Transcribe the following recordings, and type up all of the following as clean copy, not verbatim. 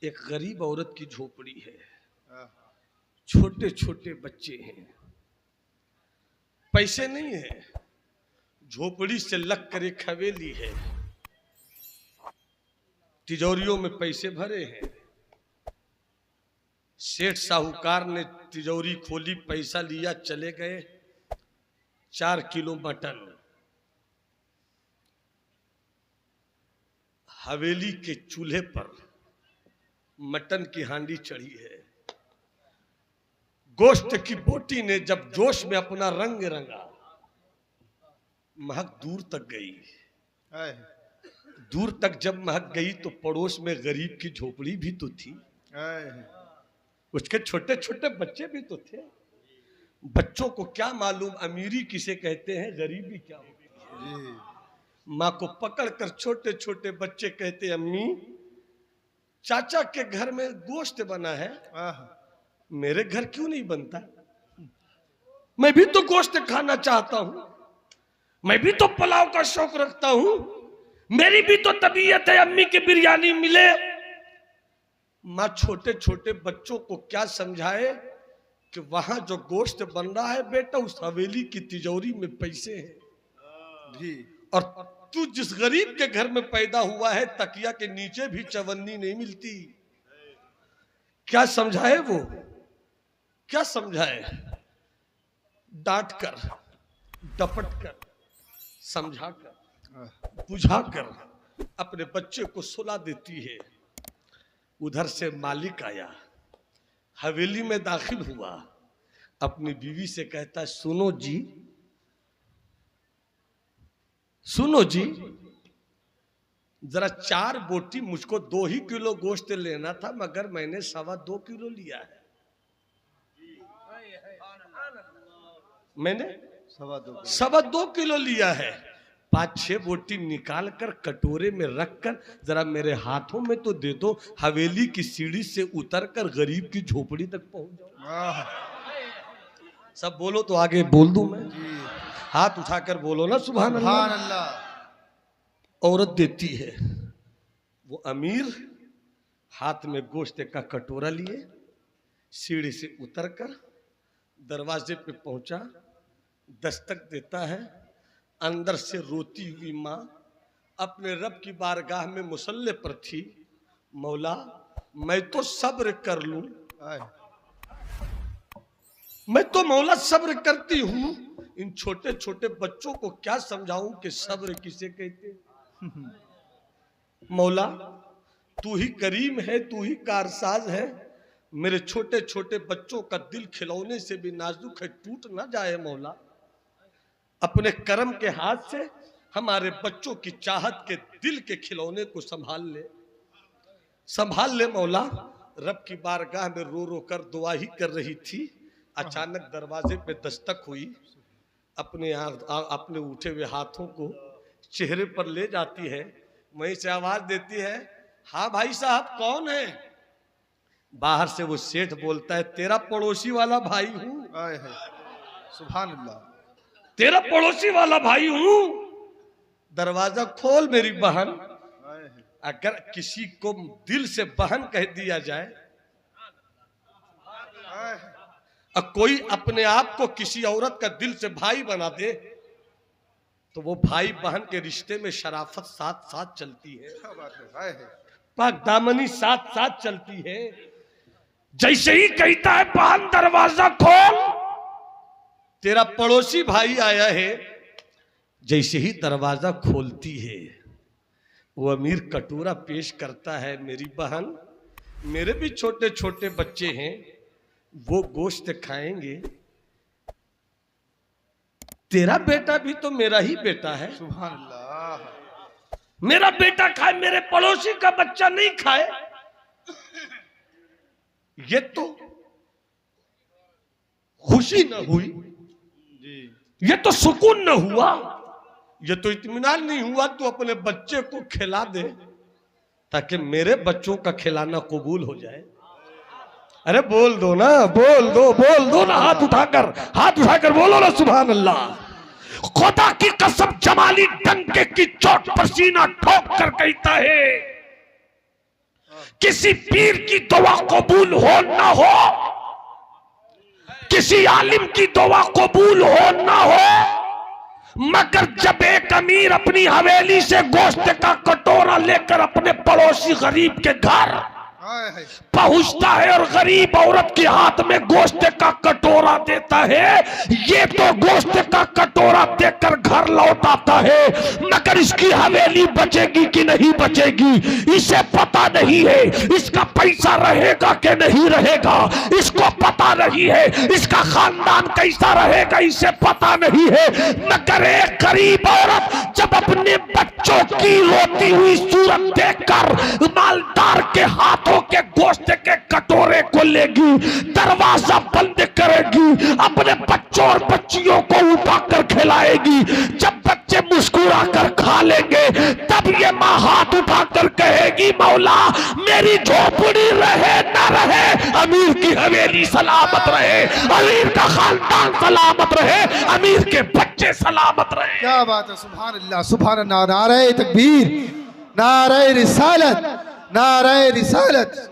एक गरीब औरत की झोपड़ी है, छोटे छोटे बच्चे हैं, पैसे नहीं है, झोपड़ी से लग कर एक हवेली है, तिजोरियों में पैसे भरे हैं। सेठ साहूकार ने तिजोरी खोली, पैसा लिया, चले गए। 4 किलो मटन हवेली के चूल्हे पर मटन की हांडी चढ़ी है। गोश्त की बोटी ने जब जोश में अपना रंग रंगा, महक दूर तक गई। दूर तक जब महक गई तो पड़ोस में गरीब की झोपड़ी भी तो थी, उसके छोटे छोटे बच्चे भी तो थे। बच्चों को क्या मालूम अमीरी किसे कहते हैं, गरीबी क्या होती है। माँ को पकड़कर छोटे छोटे बच्चे कहते, अम्मी चाचा के घर में गोश्त बना है, मेरे घर क्यों नहीं बनता? मैं भी तो गोश्त खाना चाहता हूं, मैं भी तो पुलाव का शौक रखता हूं, मेरी भी तो तबीयत है अम्मी की बिरयानी मिले। माँ छोटे छोटे बच्चों को क्या समझाए कि वहां जो गोश्त बन रहा है बेटा, उस हवेली की तिजोरी में पैसे हैं जी, और तू जिस गरीब के घर में पैदा हुआ है, तकिया के नीचे भी चवन्नी नहीं मिलती। क्या समझाए वो, क्या समझाए? डांट कर, डपट कर, समझा कर, बुझा कर अपने बच्चे को सुला देती है। उधर से मालिक आया, हवेली में दाखिल हुआ, अपनी बीवी से कहता है, सुनो जी, सुनो जी, जरा 4 बोटी, मुझको 2 ही किलो गोश्त लेना था, मगर मैंने 2.25 किलो लिया है। मैंने 2.25 किलो लिया है। 5-6 बोटी निकाल कर कटोरे में रख कर जरा मेरे हाथों में तो दे दो, हवेली की सीढ़ी से उतर कर गरीब की झोपड़ी तक पहुंच जाओ। सब बोलो तो आगे बोल दूं मैं, हाथ उठाकर बोलो ना सुभान अल्लाह। औरत देती है, वो अमीर हाथ में गोश्त का कटोरा लिए सीढ़ी से उतरकर दरवाजे पे पहुंचा, दस्तक देता है। अंदर से रोती हुई माँ अपने रब की बारगाह में मुसल्ले पर थी, मौला मैं तो सब्र कर लूं, मैं तो मौला सब्र करती हूं, इन छोटे छोटे बच्चों को क्या समझाऊं कि सब्र किसे कहते। मौला तू ही करीम है, तू ही कारसाज है, मेरे छोटे छोटे बच्चों का दिल खिलौने से भी नाजुक है, टूट ना जाए मौला। अपने करम के हाथ से हमारे बच्चों की चाहत के दिल के खिलौने को संभाल ले, संभाल ले मौला। रब की बारगाह में रो रो कर दुआ ही कर रही थी, अचानक दरवाजे पे दस्तक हुई। अपने उठे हुए हाथों को चेहरे पर ले जाती है, वहीं से आवाज देती है, हाँ भाई साहब कौन है? बाहर से वो सेठ बोलता है, तेरा पड़ोसी वाला भाई हूं। सुभान अल्लाह, तेरा पड़ोसी वाला भाई हूं, दरवाजा खोल मेरी बहन। अगर किसी को दिल से बहन कह दिया जाए, और कोई अपने आप को किसी औरत का दिल से भाई बना दे, तो वो भाई बहन के रिश्ते में शराफत साथ साथ चलती है, पाक दामनी साथ साथ चलती है। जैसे ही कहता है बहन दरवाजा खोल, तेरा पड़ोसी भाई आया है, जैसे ही दरवाजा खोलती है, वो अमीर कटोरा पेश करता है, मेरी बहन मेरे भी छोटे छोटे बच्चे हैं, वो गोश्त खाएंगे, तेरा बेटा भी तो मेरा ही बेटा है। सुभान अल्लाह, मेरा बेटा खाए, मेरे पड़ोसी का बच्चा नहीं खाए, ये तो खुशी न हुई, ये तो सुकून न हुआ, ये तो इत्मीनान नहीं हुआ। तू अपने बच्चे को खिला दे ताकि मेरे बच्चों का खिलाना कबूल हो जाए। अरे बोल दो ना, बोल दो ना, हाथ उठाकर बोलो ना सुभान अल्लाह। खुदा की कसम, जमाली डंके की चोट पसीना ठोक कर कहता है, किसी पीर की दुआ कबूल हो ना हो, किसी आलिम की दुआ कबूल हो ना हो, मगर जब एक अमीर अपनी हवेली से गोश्त का कटोरा लेकर अपने पड़ोसी गरीब के घर पहुंचता है और गरीब औरत के हाथ में गोश्त का कटोरा देता है, ये तो गोश्त का कटोरा देकर घर लौट आता है, मगर इसकी हवेली बचेगी कि नहीं बचेगी इसे पता नहीं है, इसका पैसा रहेगा कि नहीं रहेगा इसको पता नहीं है, इसका खानदान कैसा रहेगा इसे पता नहीं है, मगर एक गरीब औरत जब अपने बच्चों की रोती हुई सूरत देखकर मालदार के हाथों के गोश्त के कटोरे को लेगी, दरवाजा बंद करेगी, अपने बच्चों और बच्चियों को उठाकर खिलाएगी, जब बच्चे मुस्कुरा कर खा लेंगे तब ये माँ हाथ उठाकर कहेगी मौला मेरी झोपड़ी रहे न रहे, अमीर की हवेली सलामत रहे, अमीर का खानदान सलामत रहे, अमीर के बच्चे सलामत रहे। क्या बात है, सुभान अल्लाह, सुभान अल्लाह, नारे तकबीर, नारे रिसालत, नारे रिसालत।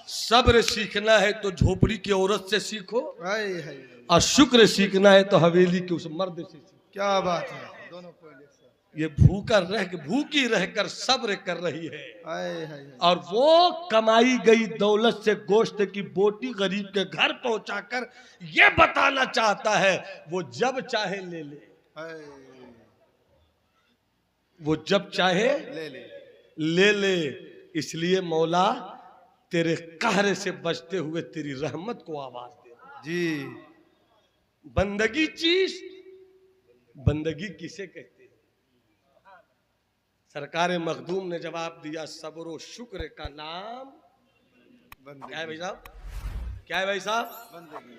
सब्र सीखना है तो झोपड़ी की औरत से सीखो, हाय हाय, और शुक्र सीखना है तो हवेली के उस मर्द से सीखो। क्या बात है, दोनों पॉइंट एक साथ। ये भूखी रहकर सब्र कर रही है, हाय हाय, और वो कमाई गई दौलत से गोश्त की बोटी गरीब के घर पहुंचाकर ये बताना चाहता है वो जब चाहे ले ले, हाय, वो जब चाहे ले ले। ले ले। इसलिए मौला तेरे कहर से बचते हुए तेरी रहमत को आवाज दे। जी, बंदगी चीज, बंदगी किसे कहते हैं? सरकार मखदूम ने जवाब दिया सब्र और शुक्र का नाम क्या है भाई साहब, क्या है भाई साहब? बंदगी।